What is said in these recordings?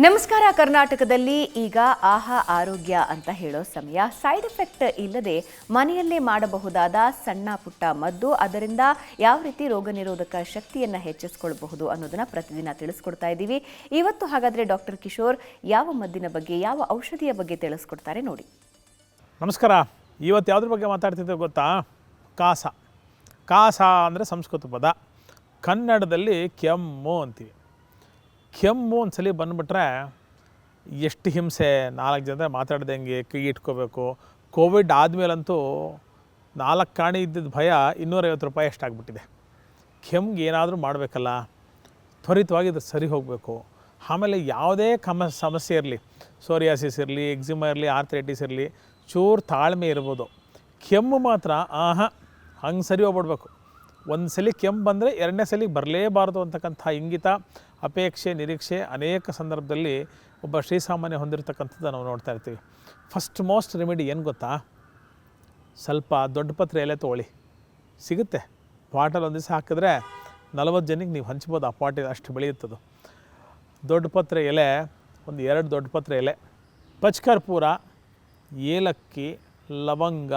ನಮಸ್ಕಾರ. ಕರ್ನಾಟಕದಲ್ಲಿ ಈಗ ಆಹಾ ಆರೋಗ್ಯ ಅಂತ ಹೇಳೋ ಸಮಯ. ಸೈಡ್ ಎಫೆಕ್ಟ್ ಇಲ್ಲದೆ ಮನೆಯಲ್ಲೇ ಮಾಡಬಹುದಾದ ಸಣ್ಣ ಪುಟ್ಟ ಮದ್ದು, ಅದರಿಂದ ಯಾವ ರೀತಿ ರೋಗ ನಿರೋಧಕ ಶಕ್ತಿಯನ್ನು ಹೆಚ್ಚಿಸಿಕೊಳ್ಳಬಹುದು ಅನ್ನೋದನ್ನ ಪ್ರತಿದಿನ ತಿಳಿಸ್ಕೊಡ್ತಾ ಇದ್ದೀವಿ. ಇವತ್ತು ಹಾಗಾದ್ರೆ ಡಾಕ್ಟರ್ ಕಿಶೋರ್ ಯಾವ ಮದ್ದಿನ ಬಗ್ಗೆ, ಯಾವ ಔಷಧಿಯ ಬಗ್ಗೆ ತಿಳಿಸ್ಕೊಡ್ತಾರೆ ನೋಡಿ. ನಮಸ್ಕಾರ. ಇವತ್ತು ಯಾವುದ್ರ ಬಗ್ಗೆ ಮಾತಾಡ್ತಿದ್ದೇವೆ ಗೊತ್ತಾ? ಕಾಸ. ಕಾಸ ಅಂದರೆ ಸಂಸ್ಕೃತ ಪದ. ಕನ್ನಡದಲ್ಲಿ ಕೆಮ್ಮು ಅಂತೀವಿ. ಕೆಮ್ಮು ಒಂದ್ಸಲಿ ಬಂದುಬಿಟ್ರೆ ಎಷ್ಟು ಹಿಂಸೆ. 4 ಜನ ಮಾತಾಡ್ದಂಗೆ ಕೈ ಇಟ್ಕೋಬೇಕು. ಕೋವಿಡ್ ಆದಮೇಲಂತೂ 4 ಕಾಣಿ ಇದ್ದಿದ್ದ ಭಯ 250 ರೂಪಾಯಿ ಎಷ್ಟಾಗ್ಬಿಟ್ಟಿದೆ. ಕೆಮ್ಮಿಗೆ ಏನಾದರೂ ಮಾಡಬೇಕಲ್ಲ, ತ್ವರಿತವಾಗಿ ಇದು ಸರಿ ಹೋಗಬೇಕು. ಆಮೇಲೆ ಯಾವುದೇ ಸಮಸ್ಯೆ ಇರಲಿ, ಸೋರಿಯಾಸಿಸ್ ಇರಲಿ, ಎಕ್ಸಿಮಾ ಇರಲಿ, ಆರ್ಥ್ರೈಟಿಸ್ ಇರಲಿ, ಚೂರು ತಾಳ್ಮೆ ಇರ್ಬೋದು. ಕೆಮ್ಮು ಮಾತ್ರ ಹಂಗೆ ಸರಿ ಹೋಗ್ಬಿಡ್ಬೇಕು. ಒಂದು ಸಲ ಕೆಮ್ಮು ಬಂದರೆ 2ನೇ ಸಲ ಬರಲೇಬಾರ್ದು ಅಂತಕ್ಕಂಥ ಇಂಗಿತ, ಅಪೇಕ್ಷೆ, ನಿರೀಕ್ಷೆ ಅನೇಕ ಸಂದರ್ಭದಲ್ಲಿ ಒಬ್ಬ ಶ್ರೀಸಾಮಾನ್ಯ ಹೊಂದಿರತಕ್ಕಂಥದ್ದು ನಾವು ನೋಡ್ತಾ ಇರ್ತೀವಿ. ಫಸ್ಟ್ ಮೋಸ್ಟ್ ರೆಮಿಡಿ ಏನು ಗೊತ್ತಾ? ಸ್ವಲ್ಪ ದೊಡ್ಡ ಪತ್ರೆ ಎಲೆ ತೊಗೊಳ್ಳಿ, ಸಿಗುತ್ತೆ. ಪಾಟಲ್ಲಿ ಒಂದು ದಿವಸ ಹಾಕಿದ್ರೆ 40 ಜನಕ್ಕೆ ನೀವು ಹಂಚ್ಬೋದು. ಆ ಪಾಟಿಗೆ ಅಷ್ಟು ಬೆಳೆಯುತ್ತದು. ದೊಡ್ಡ ಪತ್ರೆ ಎಲೆ, ಒಂದು 2 ದೊಡ್ಡ ಪತ್ರೆ ಎಲೆ, ಪಚ್ಕರ್ಪೂರ, ಏಲಕ್ಕಿ, ಲವಂಗ,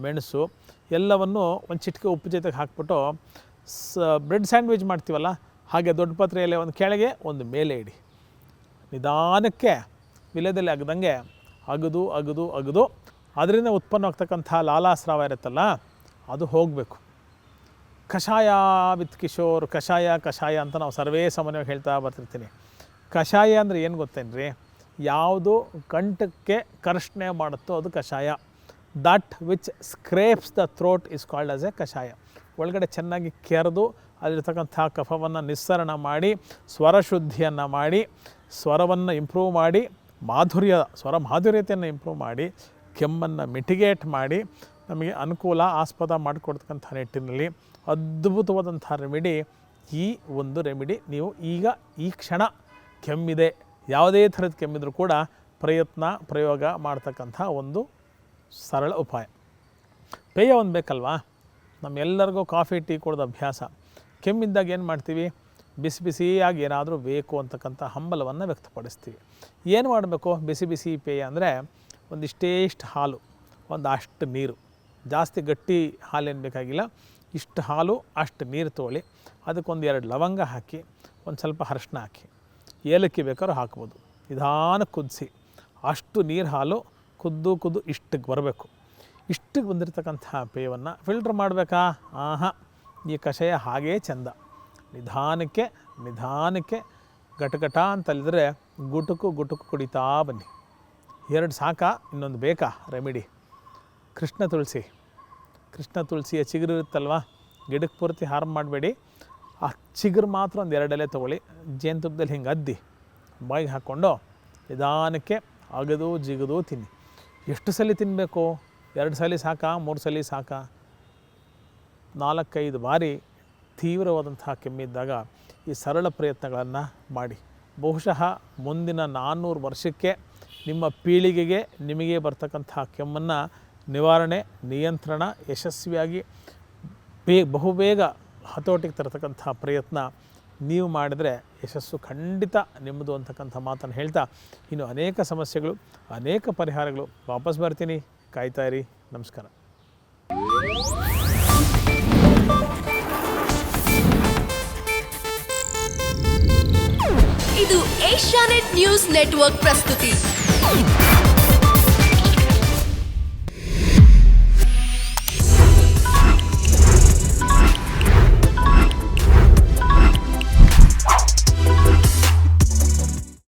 ಮೆಣಸು ಎಲ್ಲವನ್ನು ಒಂದು ಚಿಟಿಕೆ ಉಪ್ಪು ಜೊತೆಗೆ ಹಾಕ್ಬಿಟ್ಟು ಬ್ರೆಡ್ ಸ್ಯಾಂಡ್ವಿಚ್ ಮಾಡ್ತೀವಲ್ಲ ಹಾಗೆ ದೊಡ್ಡ ಪತ್ರೆ ಎಲೆ ಒಂದು ಕೆಳಗೆ ಒಂದು ಮೇಲೆ ಇಡಿ. ನಿಧಾನಕ್ಕೆ ವಿಲೆದಲ್ಲಿ ಅಗದಂಗೆ ಅಗದು ಅಗದು ಅಗದು ಅದರಿಂದ ಉತ್ಪನ್ನವಾಗ್ತಕ್ಕಂಥ ಲಾಲಾಸ್ರಾವ ಇರುತ್ತಲ್ಲ ಅದು ಹೋಗಬೇಕು. ಕಷಾಯ ವಿತ್ ಕಿಶೋರ್, ಕಷಾಯ ಅಂತ ನಾವು ಸರ್ವೇ ಸಾಮಾನ್ಯವಾಗಿ ಹೇಳ್ತಾ ಬರ್ತಿರ್ತೀನಿ. ಕಷಾಯ ಅಂದರೆ ಏನು ಗೊತ್ತೇನ್ರಿ? ಯಾವುದು ಕಂಠಕ್ಕೆ ಕರ್ಷಣೆ ಮಾಡುತ್ತೋ ಅದು ಕಷಾಯ. That which scrapes the throat is called as a kashaya. ಒಳಗಡೆ ಚೆನ್ನಾಗಿ ಕೆರೆದು ಅಲ್ಲಿರ್ತಕ್ಕಂಥ ಕಫವನ್ನು ನಿಸ್ಸರಣ ಮಾಡಿ, ಸ್ವರಶುದ್ಧಿಯನ್ನು ಮಾಡಿ, ಸ್ವರವನ್ನು ಇಂಪ್ರೂವ್ ಮಾಡಿ, ಸ್ವರ ಮಾಧುರ್ಯತೆಯನ್ನು ಇಂಪ್ರೂವ್ ಮಾಡಿ, ಕೆಮ್ಮನ್ನು ಮಿಟಿಗೇಟ್ ಮಾಡಿ, ನಮಗೆ ಅನುಕೂಲ ಆಸ್ಪದ ಮಾಡಿಕೊಡ್ತಕ್ಕಂಥ ನಿಟ್ಟಿನಲ್ಲಿ ಅದ್ಭುತವಾದಂಥ ರೆಮಿಡಿ. ಈ ಒಂದು ರೆಮಿಡಿ ನೀವು ಈಗ ಈ ಕ್ಷಣ ಕೆಮ್ಮಿದೆ, ಯಾವುದೇ ಥರದ ಕೆಮ್ಮಿದ್ರೂ ಕೂಡ ಪ್ರಯೋಗ ಮಾಡ್ತಕ್ಕಂಥ ಒಂದು ಸರಳ ಉಪಾಯ. ಪೇಯ ಒಂದು ಬೇಕಲ್ವಾ? ನಮ್ಮೆಲ್ಲರಿಗೂ ಕಾಫಿ ಟೀ ಕೊಡೋದು ಅಭ್ಯಾಸ. ಕೆಮ್ಮಿದ್ದಾಗ ಏನು ಮಾಡ್ತೀವಿ? ಬಿಸಿ ಬಿಸಿಯಾಗಿ ಏನಾದರೂ ಬೇಕು ಅಂತಕ್ಕಂಥ ಹಂಬಲವನ್ನು ವ್ಯಕ್ತಪಡಿಸ್ತೀವಿ. ಏನು ಮಾಡಬೇಕು? ಬಿಸಿ ಬಿಸಿ ಪೇಯ ಅಂದರೆ ಒಂದಿಷ್ಟೇಷ್ಟು ಹಾಲು, ಅಷ್ಟು ನೀರು, ಜಾಸ್ತಿ ಗಟ್ಟಿ ಹಾಲೇನು ಬೇಕಾಗಿಲ್ಲ. ಇಷ್ಟು ಹಾಲು ಅಷ್ಟು ನೀರು ತೊಗೊಳ್ಳಿ. ಅದಕ್ಕೊಂದು 2 ಲವಂಗ ಹಾಕಿ, ಒಂದು ಸ್ವಲ್ಪ ಅರಿಶಿನ ಹಾಕಿ, ಏಲಕ್ಕಿ ಬೇಕಾದ್ರೂ ಹಾಕ್ಬೋದು. ನಿಧಾನಕ್ಕೆ ಕುದಿಸಿ. ಅಷ್ಟು ನೀರು ಹಾಲು ಕುದ್ದು ಇಷ್ಟಕ್ಕೆ ಬರಬೇಕು. ಇಷ್ಟಕ್ಕೆ ಬಂದಿರತಕ್ಕಂಥ ಪೇಯವನ್ನು ಫಿಲ್ಟ್ರ್ ಮಾಡಬೇಕಾ? ಈ ಕಷಾಯ ಹಾಗೇ ಚೆಂದ. ನಿಧಾನಕ್ಕೆ ಗಟಗಟ ಅಂತಲ್ಲಿದ್ರೆ ಗುಟುಕು ಕುಡಿತಾ ಬನ್ನಿ. 2 ಸಾಕಾ? ಇನ್ನೊಂದು ಬೇಕಾ ರೆಮಿಡಿ? ಕೃಷ್ಣ ತುಳಸಿಯ ಚಿಗುರು ಇರುತ್ತಲ್ವ, ಗಿಡಕ್ಕೆ ಪೂರ್ತಿ ಹಾರ್ಮ್ ಮಾಡಬೇಡಿ. ಆ ಚಿಗುರು ಮಾತ್ರ ಒಂದು 2 ಎಲೆ ತೊಗೊಳ್ಳಿ, ಜೇನುತುಪ್ಪದಲ್ಲಿ ಹಿಂಗೆ ಅದ್ದಿ ಬಾಯಿಗೆ ಹಾಕ್ಕೊಂಡು ನಿಧಾನಕ್ಕೆ ಅಗದು ಜಿಗದು ತಿನ್ನಿ. ಎಷ್ಟು ಸಲ ತಿನ್ನಬೇಕು? 2 ಸಲ ಸಾಕಾ? 3 ಸಲ ಸಾಕಾ? 4-5 ಬಾರಿ ತೀವ್ರವಾದಂಥ ಕೆಮ್ಮಿದ್ದಾಗ ಈ ಸರಳ ಪ್ರಯತ್ನಗಳನ್ನು ಮಾಡಿ. ಬಹುಶಃ ಮುಂದಿನ 400 ವರ್ಷಕ್ಕೆ ನಿಮ್ಮ ಪೀಳಿಗೆಗೆ ನಿಮಗೆ ಬರ್ತಕ್ಕಂಥ ಕೆಮ್ಮನ್ನು ನಿವಾರಣೆ, ನಿಯಂತ್ರಣ ಯಶಸ್ವಿಯಾಗಿ ಬಹುಬೇಗ ಹತೋಟಿಗೆ ತರತಕ್ಕಂಥ ಪ್ರಯತ್ನ ನೀವು ಮಾಡಿದರೆ ಯಶಸ್ಸು ಖಂಡಿತ ನಿಮ್ಮದು ಅಂತಕ್ಕಂಥ ಮಾತನ್ನು ಹೇಳ್ತಾ, ಇನ್ನು ಅನೇಕ ಸಮಸ್ಯೆಗಳು, ಅನೇಕ ಪರಿಹಾರಗಳು ವಾಪಸ್ ಬರ್ತೀನಿ. ಕಾಯ್ತಾ ಇರಿ. ನಮಸ್ಕಾರ. ಇದು ಏಷ್ಯಾನೆಟ್ ನ್ಯೂಸ್ ನೆಟ್ವರ್ಕ್ ಪ್ರಸ್ತುತಿ.